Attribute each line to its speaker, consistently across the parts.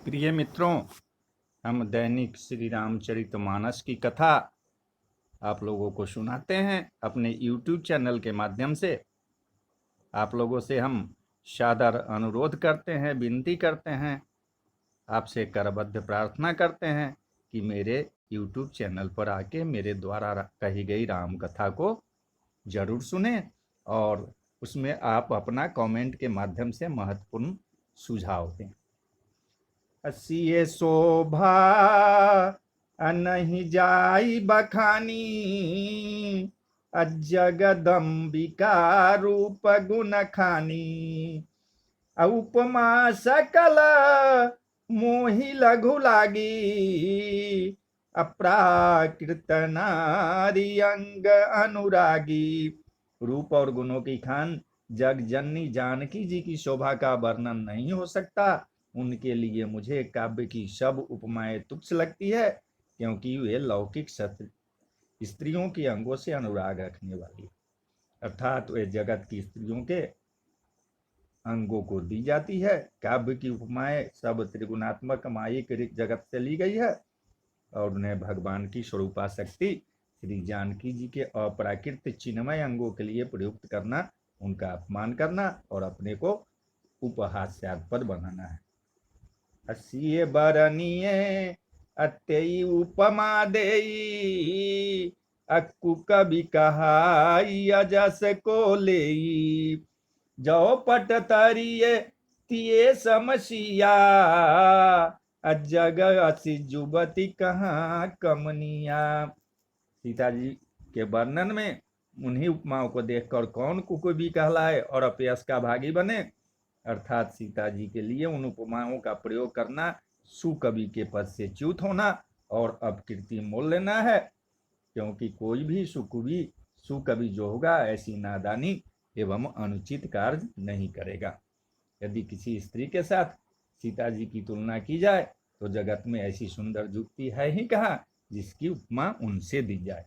Speaker 1: प्रिय मित्रों, हम दैनिक श्री रामचरितमानस की कथा आप लोगों को सुनाते हैं अपने YouTube चैनल के माध्यम से। आप लोगों से हम सादर अनुरोध करते हैं, विनती करते हैं, आपसे करबद्ध प्रार्थना करते हैं कि मेरे YouTube चैनल पर आके मेरे द्वारा कही गई राम कथा को जरूर सुने और उसमें आप अपना कमेंट के माध्यम से महत्वपूर्ण सुझाव दें। असिए शोभा नहीं जाई बखानी, जगदम्बिका रूप गुण खानी। उपमा सकल मोहि लघु लागी, अप्राकृत नारी अंग अनुरागी। रूप और गुणों की खान जग जननी जानकी जी की शोभा का वर्णन नहीं हो सकता। उनके लिए मुझे काव्य की सब उपमाएं तुच्छ लगती है, क्योंकि वे लौकिक स्त्रियों के अंगों से अनुराग रखने वाली, अर्थात वे जगत की स्त्रियों के अंगों को दी जाती है। काव्य की उपमाएं सब त्रिगुणात्मक मायिक जगत से ली गई है और उन्हें भगवान की स्वरूपा शक्ति श्री जानकी जी के अप्राकृत चिन्मय अंगों के लिए प्रयुक्त करना, उनका अपमान करना और अपने को उपहास्यास्पद बनाना है। असिए बरनिये अत्यई उपमा देई, अक्कु कवि कहाई अजस को लेई। जो पट तरिये तिये समसिया, जग असी जुबती कहाँ कमनिया। सीता जी के वर्णन में उन्हीं उपमाओं को देखकर कौन कुकवी कहलाए और अपयश का भागी बने। अर्थात सीता जी के लिए उन उपमाओं का प्रयोग करना सुकवि के पद से च्युत होना और अपकीर्ति मोल लेना है, क्योंकि कोई भी सुकवि जो होगा ऐसी नादानी एवं अनुचित कार्य नहीं करेगा। यदि किसी स्त्री के साथ सीता जी की तुलना की जाए तो जगत में ऐसी सुंदर युक्ति है ही कहाँ जिसकी उपमा उनसे दी जाए।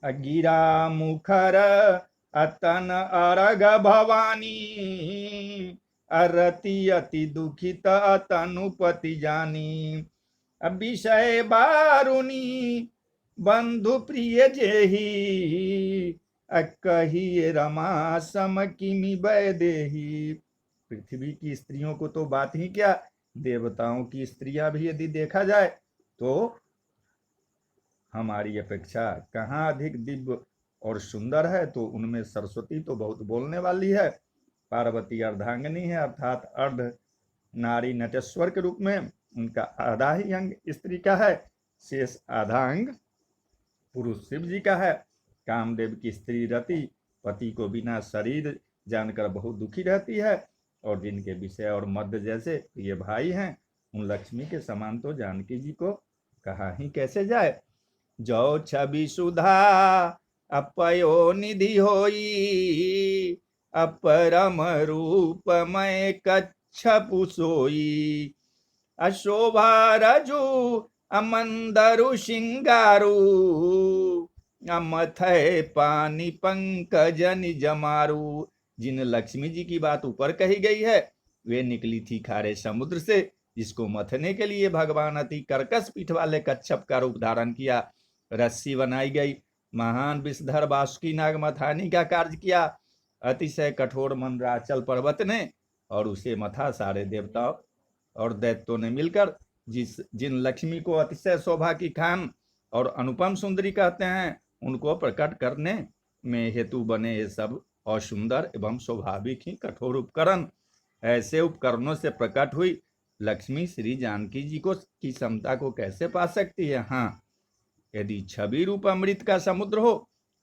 Speaker 1: अगिरा मुखर अतन अरग भवानी, अरति अति दुखित अतनुपति जानी। विषय बारुनी बंधु प्रिय जेही, कही रमा सम किमि वैदेही। पृथ्वी की स्त्रियों को तो बात ही क्या, देवताओं की स्त्रियां भी यदि देखा जाए तो हमारी अपेक्षा कहाँ अधिक दिव्य और सुंदर है। तो उनमें सरस्वती तो बहुत बोलने वाली है। पार्वती अर्धांगिनी है, अर्थात अर्ध नारी नटेश्वर के रूप में उनका आधा ही अंग स्त्री का है, शेष आधा अंग पुरुष शिव जी का है। कामदेव की स्त्री रति पति को बिना शरीर जानकर बहुत दुखी रहती है, और जिनके विषय और मध्य जैसे ये भाई हैं, उन लक्ष्मी के समान तो जानकी जी को कहा ही कैसे जाए। जो छवि सुधा अपयो निधि होई, अपरम रूप मय कच्छपु सोई। अशोभा रजु अमंदरु सिंगारू, अमथय पानी पंकज निज मारू। जिन लक्ष्मी जी की बात ऊपर कही गई है वे निकली थी खारे समुद्र से, जिसको मथने के लिए भगवान अति कर्कश पीठ वाले कच्छप का रूप धारण किया। रस्सी बनाई गई, महान विषधर बासुकी नाग मथानी का कार्य किया। अतिशय कठोर मंदराचल पर्वत ने और उसे मथा सारे देवताओं और दैत्यों ने मिलकर जिन लक्ष्मी को अतिशय शोभा की खान और अनुपम सुंदरी कहते हैं, उनको प्रकट करने में हेतु बने ये सब असुंदर एवं स्वाभाविक ही कठोर उपकरण। ऐसे उपकरणों से प्रकट हुई लक्ष्मी श्री जानकी जी को की क्षमता को कैसे पा सकती है। हाँ, यदि छवि रूप अमृत का समुद्र हो,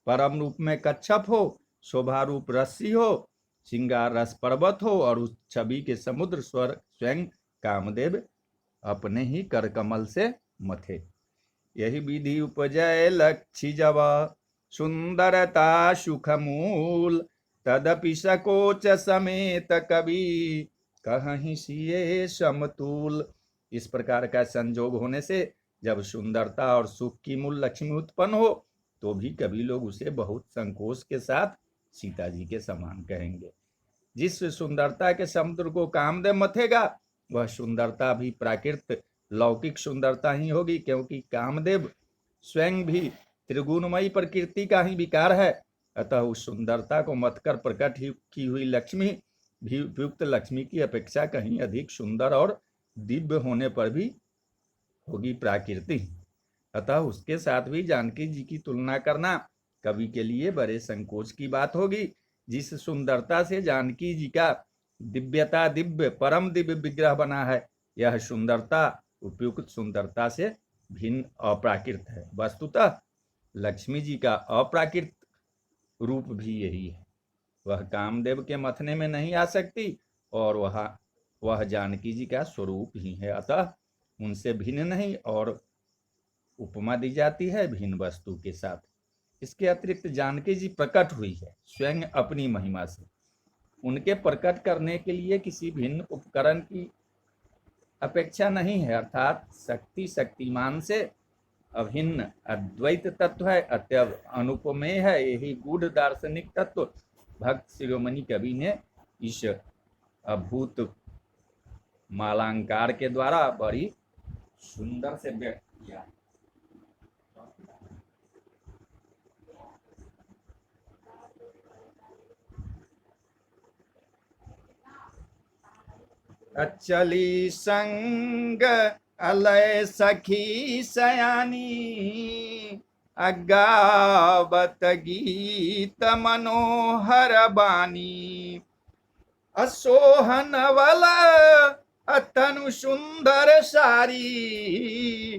Speaker 1: परम रूप में कच्छप हो, शोभा रूप रस्सी हो, श्रृंगार रस पर्वत हो और उस छवि के समुद्र स्वयं कामदेव अपने ही कर कमल से मथे। यही विधि उपजय लक्षी जब, सुंदरता सुख मूल। तदपि सकोच समेत कवि, कहीं सिए समतूल। इस प्रकार का संजोग होने से जब सुंदरता और सुख की मूल लक्ष्मी उत्पन्न हो तो भी कभी लोग उसे बहुत संकोच के साथ सीता जी के समान कहेंगे। जिस सुंदरता के समुद्र को कामदेव मथेगा वह सुंदरता भी प्राकृत लौकिक सुंदरता ही होगी, क्योंकि कामदेव स्वयं भी त्रिगुणमयी प्रकृति का ही विकार है। अतः उस सुंदरता को मत कर प्रकट की हुई लक्ष्मी भी उपयुक्त लक्ष्मी की अपेक्षा कहीं अधिक सुंदर और दिव्य होने पर भी होगी प्राकृति। अतः उसके साथ भी जानकी जी की तुलना करना कवि के लिए बड़े संकोच की बात होगी। जिस सुंदरता से जानकी जी का दिव्य परम दिव्य विग्रह बना है, यह सुंदरता उपयुक्त सुंदरता से भिन्न अप्राकृत है। वस्तुतः लक्ष्मी जी का अप्राकृत रूप भी यही है। वह कामदेव के मथने में नहीं आ सकती और वह जानकी जी का स्वरूप ही है। अतः उनसे भिन्न नहीं, और उपमा दी जाती है भिन्न वस्तु के साथ। इसके अतिरिक्त जानकी जी प्रकट हुई है स्वयं अपनी महिमा से। उनके प्रकट करने के लिए किसी भिन्न उपकरण की अपेक्षा नहीं है, अर्थात शक्ति शक्तिमान से अभिन्न अद्वैत तत्व है, अत्यंत अनुपमेय है। यही गूढ़ दार्शनिक तत्व भक्त शिरोमणि कवि ने इस अभूत मालांकार के द्वारा बड़ी सुंदर से व्यक्त किया। अचली संग अलय सखी सयानी, अगावत गीत मनोहर बानी, असोहन वल अतनु सुंदर सारी,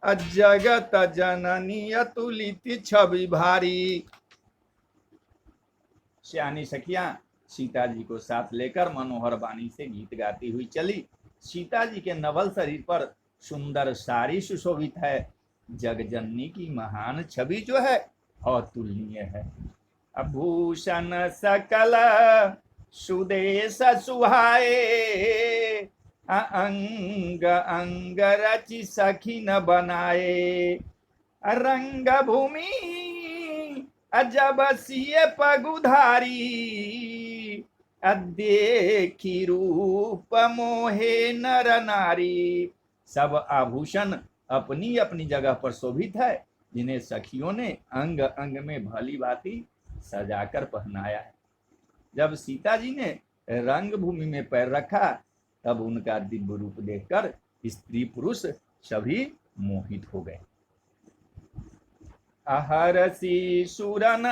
Speaker 1: अजगत जननी अतुलित छवि भारी। श्यानी सखियां सीता जी को साथ लेकर मनोहर बानी से गीत गाती हुई चली। सीता जी के नवल शरीर पर सुंदर सारी सुशोभित है। जगजननी की महान छवि जो है अतुलनीय है। आभूषण सकल सुदेश सुहाए, अंग अंग रचि सखी न बनाए, रंग भूमि अजब सिए पगुधारी, देखी रूप मोहे नर नारी। सब आभूषण अपनी अपनी जगह पर शोभित है, जिन्हें सखियों ने अंग अंग में भली भांति सजाकर पहनाया है। जब सीता जी ने रंग भूमि में पैर रखा, तब उनका दिव्य रूप देखकर स्त्री पुरुष सभी मोहित हो गए। अहरसी सुरन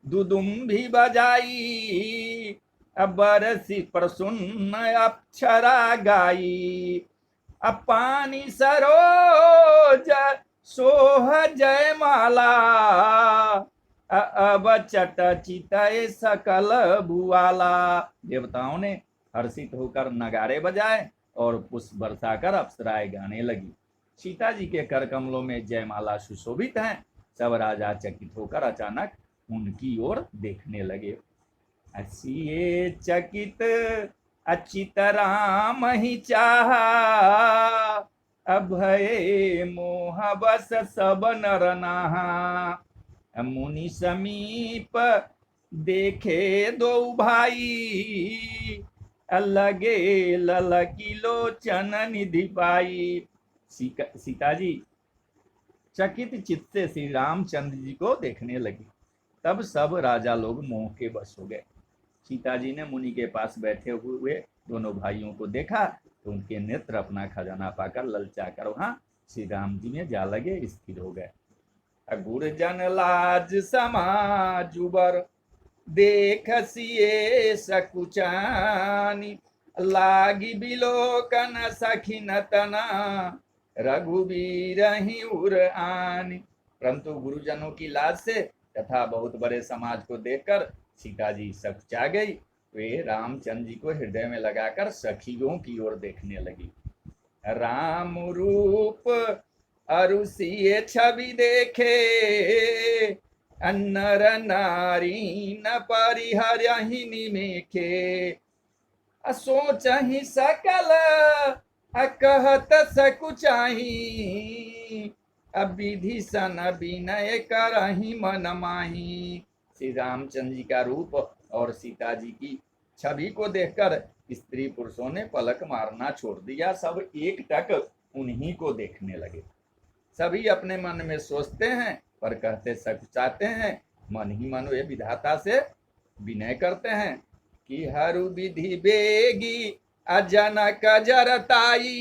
Speaker 1: दुदुम्भी बजाई, बरसी प्रसुन्न अक्षरा गाई, अपानी सरोज सोह जय माला, अब चट चितय सकल भुआला। देवताओं ने हर्षित होकर नगारे बजाए और पुष्प बरसाकर अप्सराएं गाने लगी। सीता जी के कर कमलों में जयमाला सुशोभित हैं। सब राजा चकित होकर अचानक उनकी ओर देखने लगे। असिए चकित अचित राम ही चाहा, अभय मोह बस सब नर नाहा, मुनि समीप देखे दो भाई, लगे ललकी लोचन निधि पाई। सीता जी चकित चित्त से श्री रामचंद्र जी को देखने लगी। तब सब राजा लोग मोह के बस हो गए। सीता जी ने मुनि के पास बैठे हुए दोनों भाइयों को देखा तो उनके नेत्र अपना खजाना पाकर ललचाकर वहां श्री राम जी में जा लगे, स्थिर हो गए। गुरजन लाज समाजुबर, देख सिए सकुचानी, लागी बिलोकन सखिन तना, रघुबीर ही उर आनी। परंतु गुरुजनों की लाज से तथा बहुत बड़े समाज को देखकर सीता जी सकुचा गई। वे रामचंद्र जी को हृदय में लगाकर सखियों की ओर देखने लगी। राम रूप अरुषिए छवि देखे, अन्नर नारी न परिहरहि निमेखे, असोच ही सकल अकहत सकुचाही, अविधि सन विनय करहि मन माही। श्री रामचंद्र जी का रूप और सीता जी की छवि को देखकर स्त्री पुरुषों ने पलक मारना छोड़ दिया, सब एक टक उन्हीं को देखने लगे। सभी अपने मन में सोचते हैं पर कहते सकुचाते हैं, मन ही मन वे विधाता से विनय करते हैं कि हरु विधि बेगी अजनक जरताई,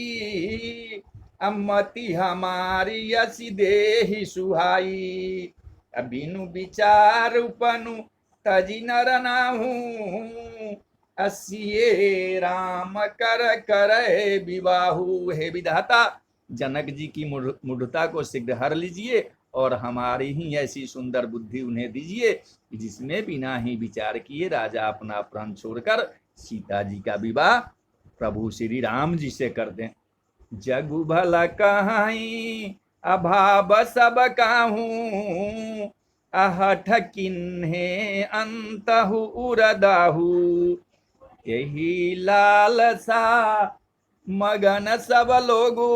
Speaker 1: अम्मति हमारी असी देहि सुहाई, अबिनु विचार उपनु तजी नर नाहू, असिये राम कर करे विवाहु। हे विधाता, जनक जी की मूढ़ता को शीघ्र हर लीजिए और हमारी ही ऐसी सुंदर बुद्धि उन्हें दीजिए जिसमें बिना ही विचार किए राजा अपना प्राण छोड़कर सीता जी का विवाह प्रभु श्री राम जी से कर दें। जगु भला कहाई अभाव सब काहू, अहठ किन्हे अंतहु उरदाहू, यही लालसा मगन सब लोगू,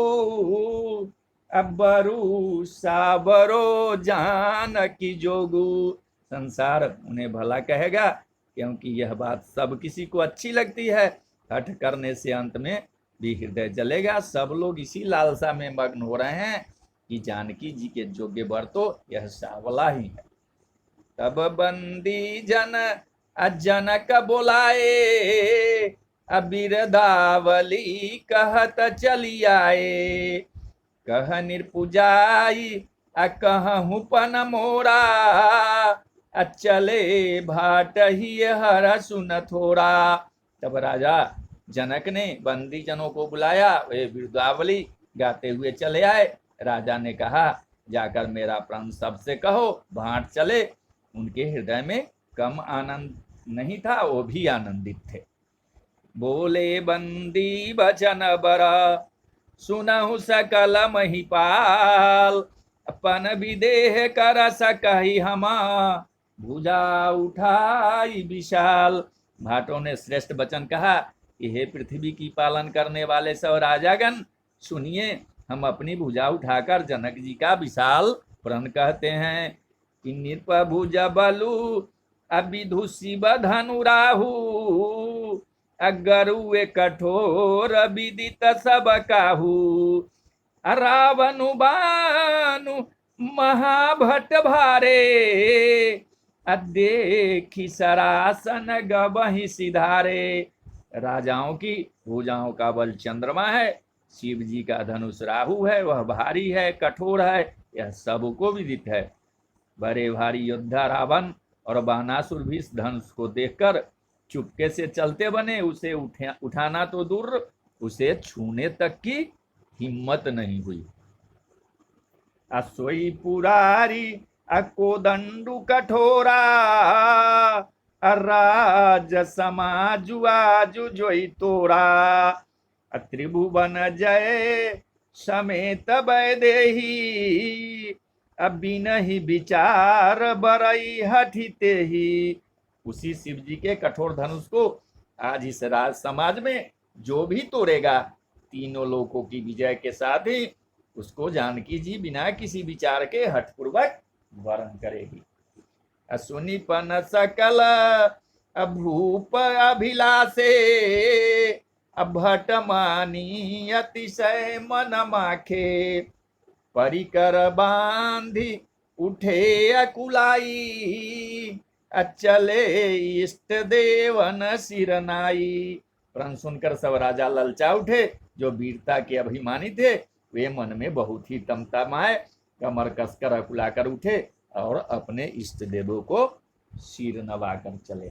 Speaker 1: अब्बरू साबरो जान की जोगू। संसार उन्हें भला कहेगा क्योंकि यह बात सब किसी को अच्छी लगती है। हठ करने से अंत में भी हृदय जलेगा। सब लोग इसी लालसा में मग्न हो रहे हैं कि जानकी जी के योग्य वर तो यह सावला ही है। तब बंदी जन अजनक बोलाए, अबिरदावली कहत चली आए, कह निर्पुजाई अकहु पन मोरा, अचले भाट ही हर सुन थोड़ा। तब राजा जनक ने बंदी जनों को बुलाया, वे बिरदावली गाते हुए चले आए। राजा ने कहा, जाकर मेरा प्राण सबसे कहो भाट चले। उनके हृदय में कम आनंद नहीं था, वो भी आनंदित थे। बोले बंदी बचन बरा, सुनहु सकल महिपाल, अपन विदेह कर सकहि हमा, भुजा उठाई विशाल। भाटों ने श्रेष्ठ वचन कहा कि हे पृथ्वी की पालन करने वाले सब राजागण, सुनिए, हम अपनी भुजा उठाकर जनक जी का विशाल प्रण कहते हैं कि निर्भुज बलु अविधुषि बधनु राहु, अगरुए कठोर विदित सब काहू, रावनु बानु महाभट भारे, देखी सरासन गबहि सिधारे। राजाओं की भुजाओं का बल चंद्रमा है, शिव जी का धनुष राहु है, वह भारी है, कठोर है, यह सबको विदित है। बड़े भारी योद्धा रावण और बानासुर भी इस धनुष को देखकर चुपके से चलते बने। उसे उठाना तो दूर, उसे छूने तक की हिम्मत नहीं हुई। असोई पुरारी अकोदंडु कठोरा, राज समाजु आजु जोई तोरा, त्रिभुवन जय समेत वैदेही, अबिनहि विचार बरई हठिते ही। उसी शिव जी के कठोर धनुष को आज इस राज समाज में जो भी तोड़ेगा, तीनों लोकों की विजय के साथ ही उसको जानकी जी बिना किसी विचार के हठपूर्वक वरण करेगी। असुनिपन सकल अभूप अभिलाषे, अभट मानी अतिशय मन माखे, परिकर बांधी उठे अकुलाई, अचले इष्ट देवन सिरनाई। प्रण सुनकर सब राजा ललचा उठे। जो वीरता के अभिमानी थे वे मन में बहुत ही तमतमाए, कमर कसकर अकुलाकर उठे और अपने इष्ट देवों को सिर नवाकर चले।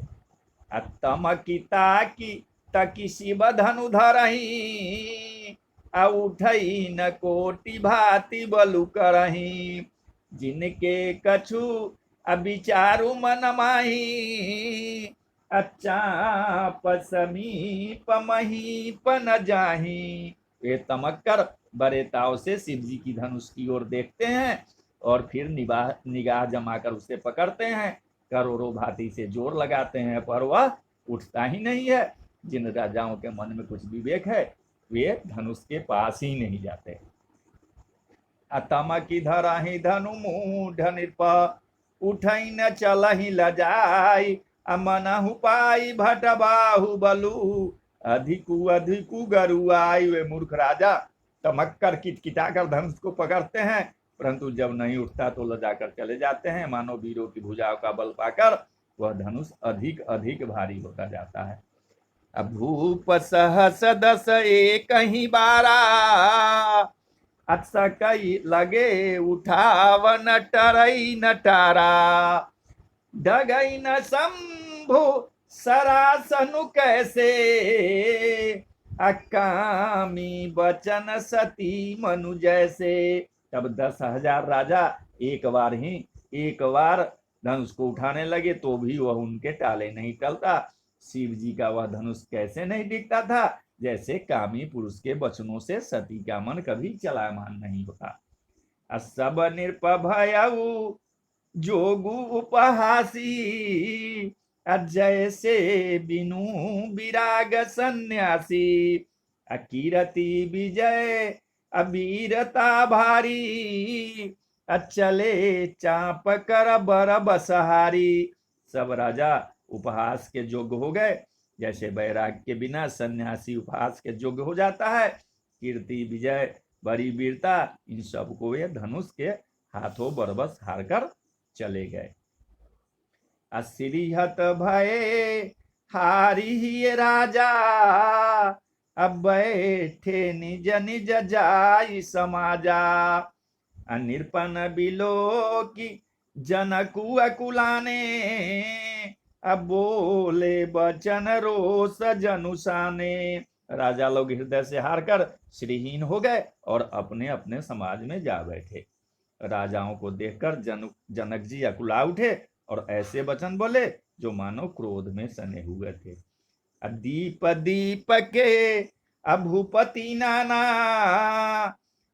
Speaker 1: अतमकिता की तकी शिव धनु धरही, उठई न कोटि भांति बलु करही, जिनके कछु अविचारु मन माही, अचाप समीप महीप न जाही। वे तमक कर बड़े ताव से शिव जी की धनुष की ओर देखते हैं और फिर निगाह जमाकर उसे पकड़ते हैं। करोड़ों भांति से जोर लगाते हैं पर वह उठता ही नहीं है। जिन राजाओं के मन में कुछ विवेक है वे धनुष के पास ही नहीं जाते। अतमकी धरहि धनु मूढ़ नृप, उठई न चलहि लजाई, अमनहु पाई भट बाहु बलु, अधिकु अधिकु गरुआई। वे मूर्ख राजा तमक कर किटकिटा कर धनुष को पकड़ते हैं, परंतु जब नहीं उठता तो लजाकर चले जाते हैं। मानो वीरों की भुजाओं का बल पाकर वह धनुष अधिक अधिक भारी होता जाता है। अब भूप सहस दस एक ही बारा, अत्सकई लगे उठावन टरई नटारा। डगई न शंभु सरासनु कैसे, अकामी बचन सती मनु जैसे। तब 10,000 राजा एक बार धनुष को उठाने लगे तो भी वह उनके टाले नहीं टलता। शिव जी का वह धनुष कैसे नहीं दिखता था, जैसे कामी पुरुष के वचनों से सती का मन कभी चलायमान नहीं होता। सब निर्भयऊ जोगु उपहासी, जैसे बिनु विराग सन्यासी। अकीरति विजय अबीरता भारी, अचले चाप कर बर बसहारी। सब राजा उपहास के योग्य हो गए, जैसे वैराग के बिना सन्यासी उपहास के योग्य हो जाता है। कीर्ति विजय बड़ी वीरता, इन सबको वे धनुष के हाथों बरबस हार कर चले गए। असिरिहत भये हारी ही राजा, अब बैठे निज निज जाई समाजा। अनिर्पन बिलो की जनकु अकुलाने, अब बोले बचन रोष जनुसाने। राजा लोग हृदय से हार कर श्रीहीन हो गए और अपने अपने समाज में जा बैठे। राजाओं को देखकर जनक जी अकुला उठे और ऐसे वचन बोले जो मानो क्रोध में सने हुए थे। दीप दीप के अभूपति नाना,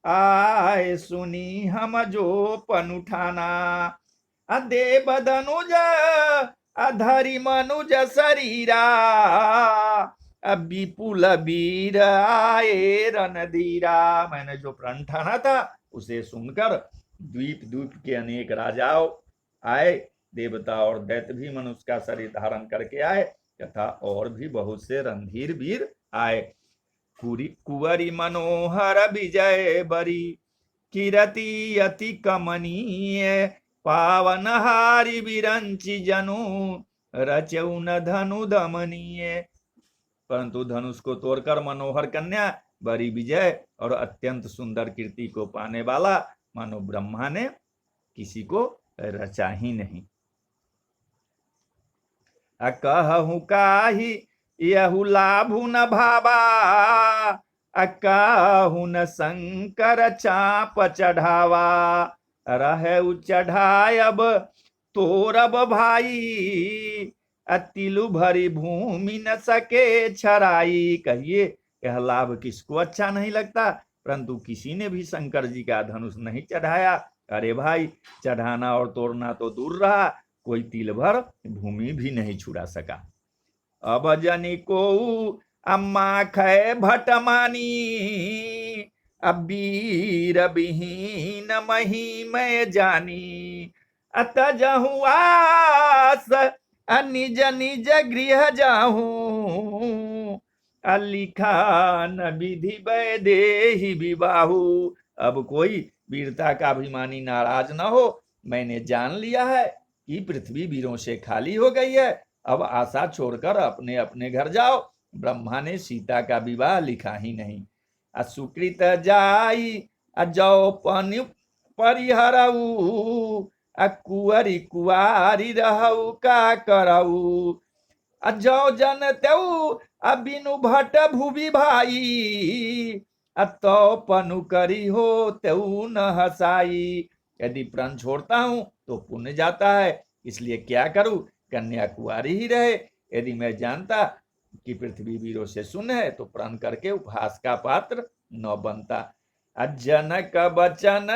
Speaker 1: आए सुनी हम जो पन उठाना। देव धनुज अधरि मनुज शरीरा, विपुल वीर आए रणधीरा। मैंने जो प्रण ठाना था उसे सुनकर द्वीप द्वीप के अनेक राजाओं आए, देवता और दैत्य भी मनुष्य का शरीर धारण करके आए, तथा और भी बहुत से रणधीर वीर आए। कुंवरी मनोहर विजय बरी, कीरति अति कमनीय। पावनहारी विरंचि जनु, रचऊ न धनु दमनीय। परंतु धनुष को तोड़कर मनोहर कन्या, बड़ी विजय और अत्यंत सुंदर कीर्ति को पाने वाला मानो ब्रह्मा ने किसी को रचा ही नहीं। कहूं काही यहु लाभु न भावा, कहूं न शंकर चाप चढ़ावा। रहे चढ़ायब तोरब भाई, तिलु भरी भूमि न सके छराई। कहिए यह लाभ किसको अच्छा नहीं लगता, परंतु किसी ने भी शंकर जी का धनुष नहीं चढ़ाया। अरे भाई, चढ़ाना और तोड़ना तो दूर रहा, कोई तिल भर भूमि भी नहीं छुड़ा सका। अब जनी को अम्मा खे भटमानी, अब वीर विहीन मही मैं जानी। अत जहु आस निज निज गृह जाहूं, लिखा न विधि वैदेही विबाहु। अब कोई वीरता का अभिमानी नाराज न हो, मैंने जान लिया है कि पृथ्वी वीरों से खाली हो गई है, अब आशा छोड़कर अपने अपने घर जाओ। ब्रह्मा ने सीता का विवाह लिखा ही नहीं। असुकृत जाई अजौ परिहरऊ, कुंवरी कुआरी रहू का करऊ। अजौ जन तेऊ अबिनु भट भूवि भाई, तो पनु करी हो तेऊ न हसाई। यदि प्रण छोड़ता हूं तो पुण्य जाता है, इसलिए क्या करूं, कन्या कुआरी ही रहे। यदि मैं जानता कि पृथ्वी वीरों से शून्य है तो प्रण करके उपहास का पात्र न बनता। जनक बचन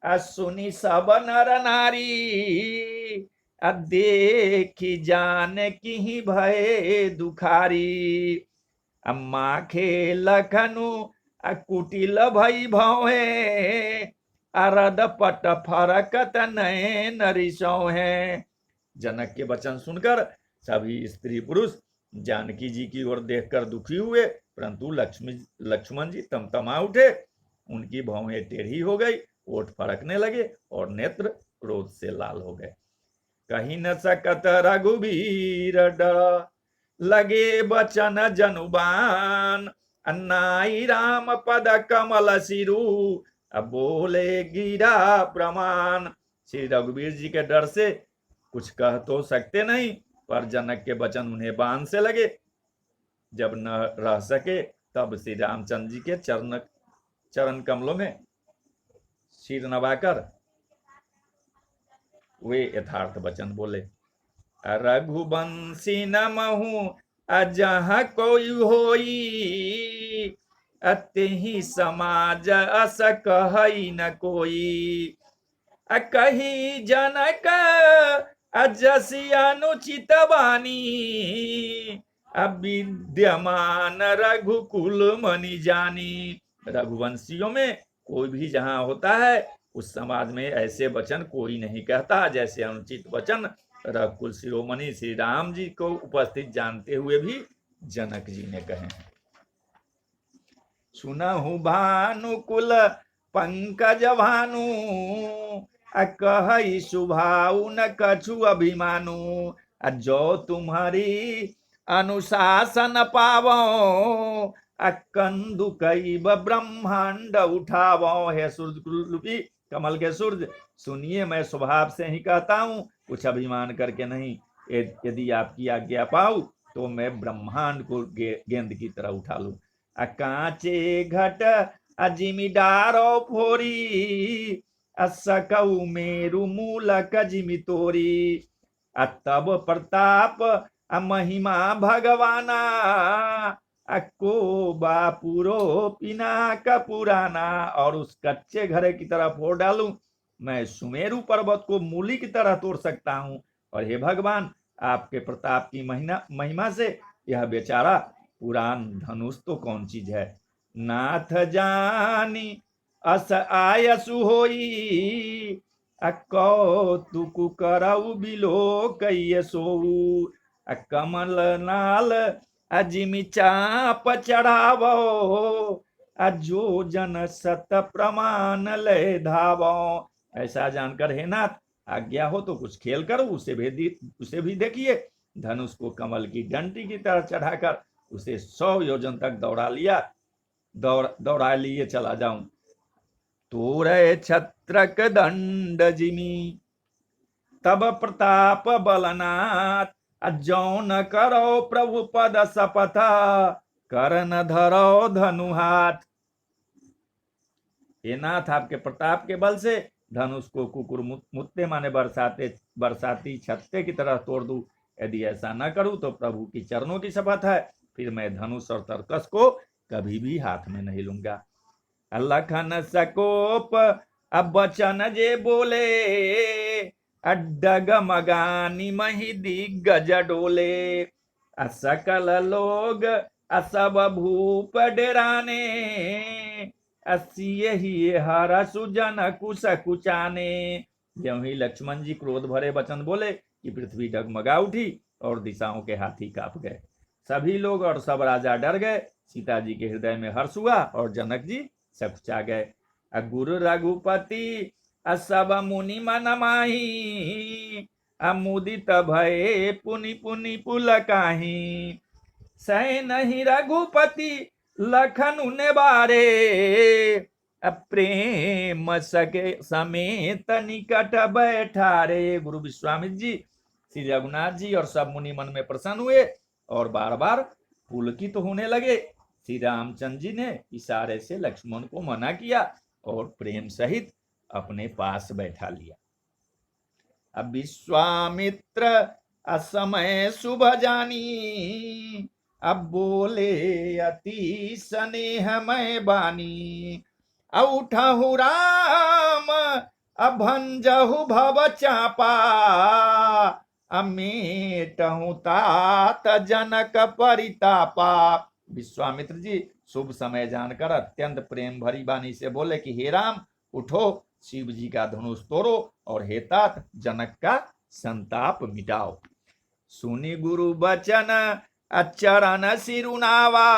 Speaker 1: सुनी सब नर नारी, देखी जान की भय दुखारी। अम्मा खे लखनु कुटिल भई भौहे, अरद पट फरकत नए नरिशौ है। जनक के वचन सुनकर सभी स्त्री पुरुष जानकी जी की ओर देखकर दुखी हुए, परंतु लक्ष्मण जी तमतमा उठे। उनकी भौहें टेढ़ी हो गई, ओठ फड़कने लगे और नेत्र क्रोध से लाल हो गए। कहीं न सकत रघुबीर डर, लगे बचन जनुबान। अन्नाई राम पद कमल सिरु, अब बोले गिरा प्रमाण। श्री रघुवीर जी के डर से कुछ कह तो सकते नहीं, पर जनक के वचन उन्हें बांध से लगे। जब न रह सके तब श्री रामचंद्र जी के चरण कमलों में सिर नवाकर वे यथार्थ वचन बोले। रघुवंशी नमहु अजह कोई होई, अतेहि समाज अस कहई न कोई। कही जनक अजसी अनुचित वाणी, अविद्यमान रघुकुल मनि जानी। रघुवंशियों में कोई भी जहां होता है उस समाज में ऐसे वचन कोई नहीं कहता जैसे अनुचित वचन रघुकुल शिरोमणि श्री राम जी को उपस्थित जानते हुए भी जनक जी ने कहे। सुनहु भानुकुल पंकज भानु, कही सुभाऊ न कछु अभिमानु। जो तुम्हारी अनुशासन पावो, कंदु कई ब्रह्मांड उठावो। हे सूर्य कमल के सूर्य, सुनिए, मैं स्वभाव से ही कहता हूं, कुछ अभिमान करके नहीं। यदि आपकी आज्ञा पाऊं तो मैं ब्रह्मांड को गेंद की तरह उठा लूं। कांचे घट अजिमी डारो फोरी, सकऊ मेरु मूलक जिमि तोरी। तब प्रताप महिमा भगवाना, को बापुरो पिना का पुराना। और उस कच्चे घरे की तरह फोड़ डालूं, मैं सुमेरु पर्वत को मूली की तरह तोड़ सकता हूं। और हे भगवान, आपके प्रताप की महिमा से यह बेचारा पुरान धनुष तो कौन चीज है। नाथ जानी अस आयसु होई, कौतुक करऊ बिलो कई सोऊ। कमल नाल अजिमि चाप चढ़ावो, जो जन सत प्रमाण ले धावो। ऐसा जानकर हे नाथ, आज्ञा हो तो कुछ खेल करो, उसे भी देखिए। धनुष को कमल की डंडी की तरह चढ़ाकर उसे 100 योजन तक दौड़ा लिए चला जाऊं। तोरे छत्रक दंड जिमी, तब प्रताप बलनाथ। जौन करो प्रभु पद शपथ, करन धरो धनु हाथ। हे नाथ, आपके प्रताप के बल से धनुष को कुकुर मुत्ते माने बरसाती छत्ते की तरह तोड़ दूं। यदि ऐसा न करूं तो प्रभु की चरणों की शपथ है, फिर मैं धनुष और तरकस को कभी भी हाथ में नहीं लूंगा। लखन सकोप अब वचन जे बोले, डग मगानी मही दिग्गज डोले। सकल लोग असब भूप डेराने, असिये ही हर सुजन कुश कुचाने। ज्यों ही लक्ष्मण जी क्रोध भरे वचन बोले कि पृथ्वी डगमगा उठी और दिशाओं के हाथी कांप गए। सभी लोग और सब राजा डर गए। सीता जी के हृदय में हर्ष हुआ और जनक जी सकुचा गए। गुरु रघुपति सब मुनि मन माही, मुदित भये पुनि पुनि पुलकाही। सह नहीं रघुपति लखन ने बारे, प्रेम सके समेत निकट बैठारे। गुरु विश्वामित्र जी श्री रघुनाथ जी और सब मुनि मन में प्रसन्न हुए और बार बार पुलकित होने लगे। श्री रामचंद्र जी ने इशारे से लक्ष्मण को मना किया और प्रेम सहित अपने पास बैठा लिया। अब विश्वामित्र असमय शुभ जानी, अब बोले अति स्नेहमय बानी। उठहु राम अभंजहु भव चापा, अमेटहु तात जनक परितापा। विश्वामित्र जी शुभ समय जानकर अत्यंत प्रेम भरी वाणी से बोले कि हे राम, उठो, शिव जी का धनुष तोड़ो और हे तात जनक का संताप मिटाओ। सुनि गुरु बचन अचरण सिरुनावा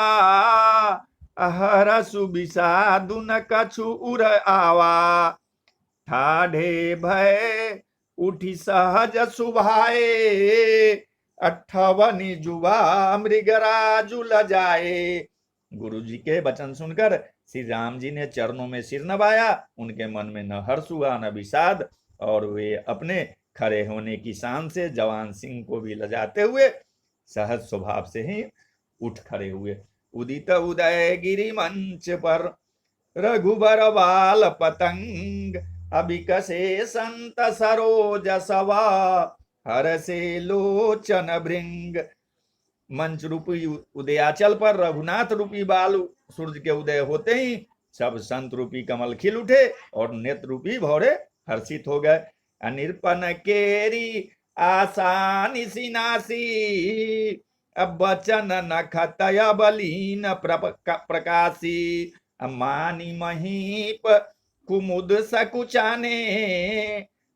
Speaker 1: हरसु विषादु न कछु उर आवा ठाढ़े भय उठी सहज सुभाए अट्ठवनी जुबा मृगराजु लजाए। गुरु जी के वचन सुनकर श्री राम जी ने चरणों में सिर नवाया। उनके मन में न हर्ष हुआ न विषाद, और वे अपने खड़े होने की शान से जवान सिंह को भी लजाते हुए सहज स्वभाव से ही उठ खड़े हुए। उदित उदय गिरि मंच पर रघुबर बाल पतंग अभिकसे संत सरोज सवा हर से लोचन भृंग। मंच रूपी उदयाचल पर रघुनाथ रूपी बाल सूर्य के उदय होते ही सब संत रूपी कमल खिल उठे और नेत्र रूपी भौरे हर्षित हो गए। अनिर्पन केरी आसानी सिनासी अब बचन नखतय बलीन प्रकाशी मानी महीप कुमुद सकुचाने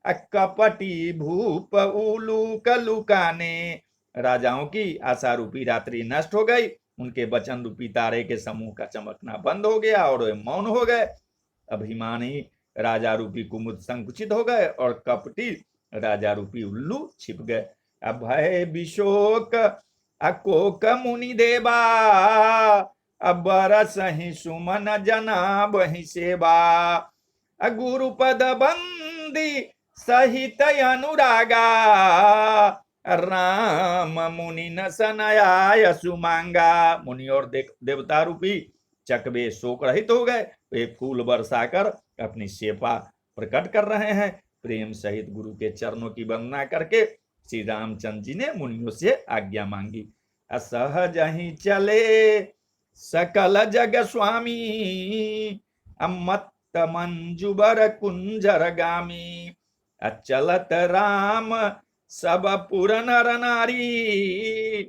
Speaker 1: कपटी भूप उलूक लुकाने। राजाओं की आशा रूपी रात्रि नष्ट हो गई, उनके वचन रूपी तारे के समूह का चमकना बंद हो गया और वे मौन हो गए। अभिमानी राजा रूपी कुमुद संकुचित हो गए और कपटी राजा रूपी उल्लू छिप गए। अभय विशोक अकोक मुनि देवा बरस ही सुमन जना बही सेवा गुरुपद बंदी सहित अनुरागा राम मुनि न सनयाय सुमांगा। मुनि और देवता रूपी चकवे शोक रहित हो गए, वे फूल बरसाकर अपनी सेवा प्रकट कर रहे हैं। प्रेम सहित गुरु के चरणों की वंदना करके श्री रामचंद्र जी ने मुनियों से आज्ञा मांगी। असहज ही चले सकल जग स्वामी अमत मंजुबर कुंजर गामी अचलत राम सब पुर नर नारी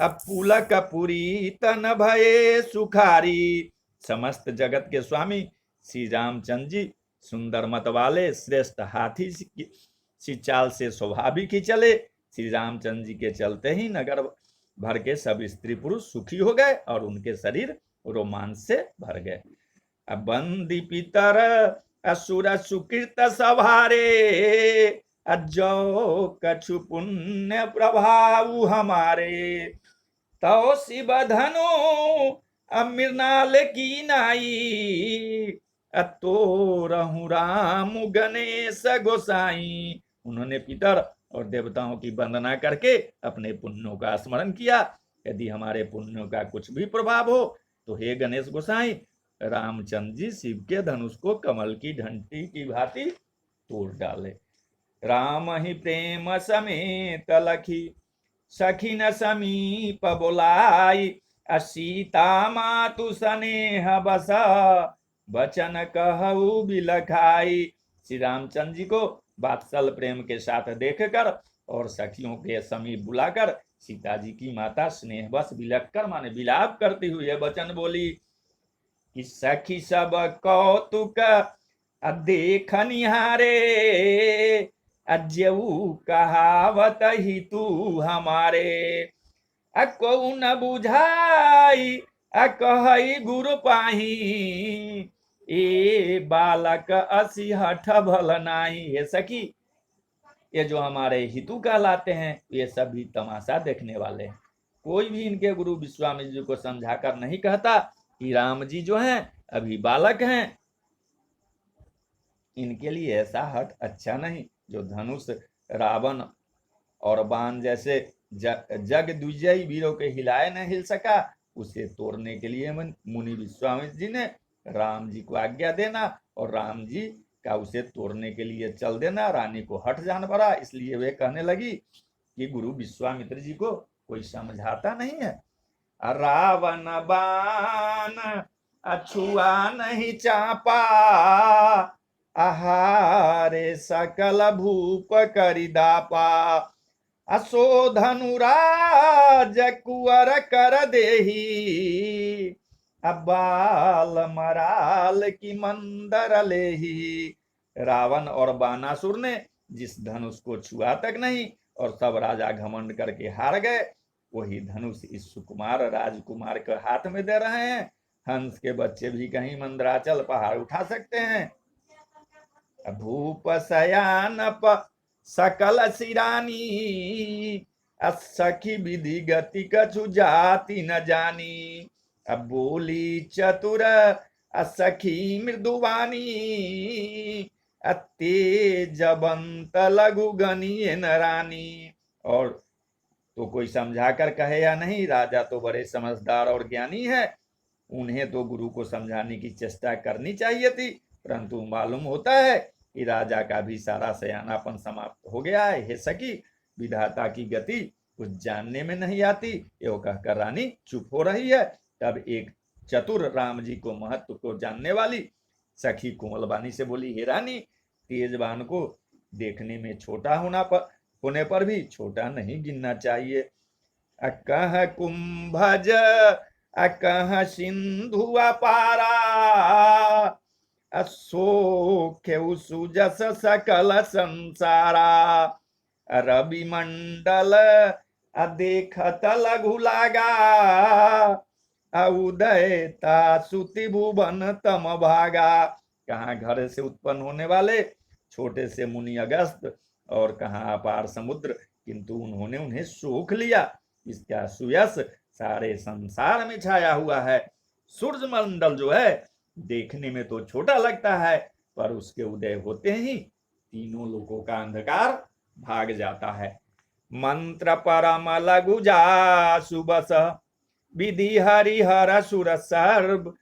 Speaker 1: अपुलक पुरी तन भये सुखारी। समस्त जगत के स्वामी श्री रामचंद्र जी सुंदर मत वाले श्रेष्ठ हाथी सी चाल से स्वाभाविक ही चले। श्री रामचंद्र जी के चलते ही नगर भर के सब स्त्री पुरुष सुखी हो गए और उनके शरीर रोमांच से भर गए। बंदी पितर असुर सुकृत सभारे अजो कछु पुण्य प्रभाव हमारे तो शिव धनु मृणाल की नाई तो रहु राम गणेश गोसाई। उन्होंने पितर और देवताओं की वंदना करके अपने पुण्यों का स्मरण किया। यदि हमारे पुण्यों का कुछ भी प्रभाव हो तो हे गणेश गोसाई, रामचंद्र जी शिव के धनुष को कमल की घंटी की भांति तोड़ डाले। राम ही प्रेम समेत लखी सखी न समीप बोलाई सीता मातु स्नेह बस बचन कहु बिलखाई। श्री रामचंद्र जी को वात्सल प्रेम के साथ देखकर और सखियों के समीप बुलाकर सीता जी की माता स्नेह बस बिलख कर माने विलाप करती हुई यह वचन बोली कि सखी सब कौतुक देख निहारे अजऊ कहावत ही तू हमारे अको न बुझाई अकहई गुरु पाही ए बालक असी हठ भल नाही। ये सखी, ये जो हमारे हितु कहलाते हैं ये सभी तमाशा देखने वाले हैं। कोई भी इनके गुरु विश्वामित्र जी को समझाकर नहीं कहता कि राम जी जो हैं अभी बालक हैं, इनके लिए ऐसा हठ अच्छा नहीं। जो धनुष रावण और बाण जैसे जग द्विजयी वीरों के हिलाए न हिल सका, उसे तोड़ने के लिए मुनि विश्वामित्र जी ने राम जी को आज्ञा देना और राम जी का उसे तोड़ने के लिए चल देना। रानी को हट जान पड़ा, इसलिए वे कहने लगी कि गुरु विश्वामित्र जी को कोई समझाता नहीं है। रावण बाण अछुआ नहीं चापा आहारे सकल भूप करिदापा असो धनुराज कुंवर कर देही अबाल मराल की मंदर लेही। रावण और बानासुर ने जिस धनुष को छुआ तक नहीं और सब राजा घमंड करके हार गए, वही धनुष इस सुकुमार राजकुमार के हाथ में दे रहे हैं। हंस के बच्चे भी कहीं मंदराचल पहाड़ उठा सकते हैं। भूप शयान सकल सिरानी, असखी विधि गति कछु जाति न जानी। अब बोली चतुर असखी मृदुवानी, तेजवंत लघु गनी रानी। और तो कोई समझा कर कहे या नहीं, राजा तो बड़े समझदार और ज्ञानी है, उन्हें तो गुरु को समझाने की चेष्टा करनी चाहिए थी, परंतु मालूम होता है कि राजा का भी सारा सयानापन समाप्त हो गया है। हे सखी, विधाता की गति कुछ जानने में नहीं आती। यो कहकर रानी चुप हो रही है। तब एक चतुर राम जी को महत्व को जानने वाली सखी कोमलवाणी से बोली, हे रानी, तेजवान को देखने में छोटा होने पर भी छोटा नहीं गिनना चाहिए। अकह कुंभज अकह सिंधु अपारा, असोख्य सुजस सकल संसारा। रवि मंडल देखत लघु लागा, उदयता सुति भुवन तम भागा। कहाँ घर से उत्पन्न होने वाले छोटे से मुनि अगस्त और कहाँ अपार समुद्र, किंतु उन्होंने उन्हें सोख लिया। इसका सुयश सारे संसार में छाया हुआ है। सूर्य मंडल जो है देखने में तो छोटा लगता है, पर उसके उदय होते ही तीनों लोगों का अंधकार भाग जाता है। मंत्र परम लघु जा सुबस, विधि हरिहर सुर सर्व।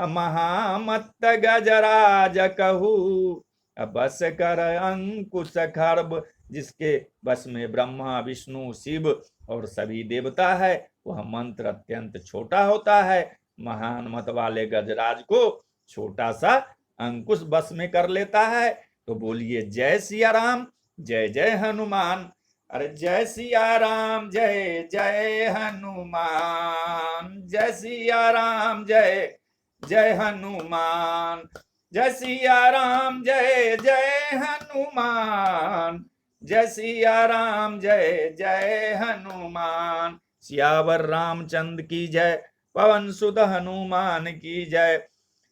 Speaker 1: महामत्त गजराज कहू, बस कर अंकुश खर्ब। जिसके बस में ब्रह्मा विष्णु शिव और सभी देवता है, वह मंत्र अत्यंत छोटा होता है। महान मत वाले गजराज को छोटा सा अंकुश बस में कर लेता है। तो बोलिए जय सिया राम, जय जय हनुमान। अरे जय सिया राम, जय जय हनुमान। जय सिया राम, जय जय हनुमान। जय सिया राम, जय जय हनुमान। जय सिया राम, जय जय हनुमान। सियावर रामचंद्र की जय, पवन सुत हनुमान की जय।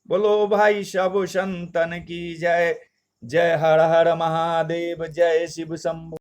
Speaker 1: बोलो भाई सब संतन की जय। जय हर हर महादेव, जय शिव शंभु।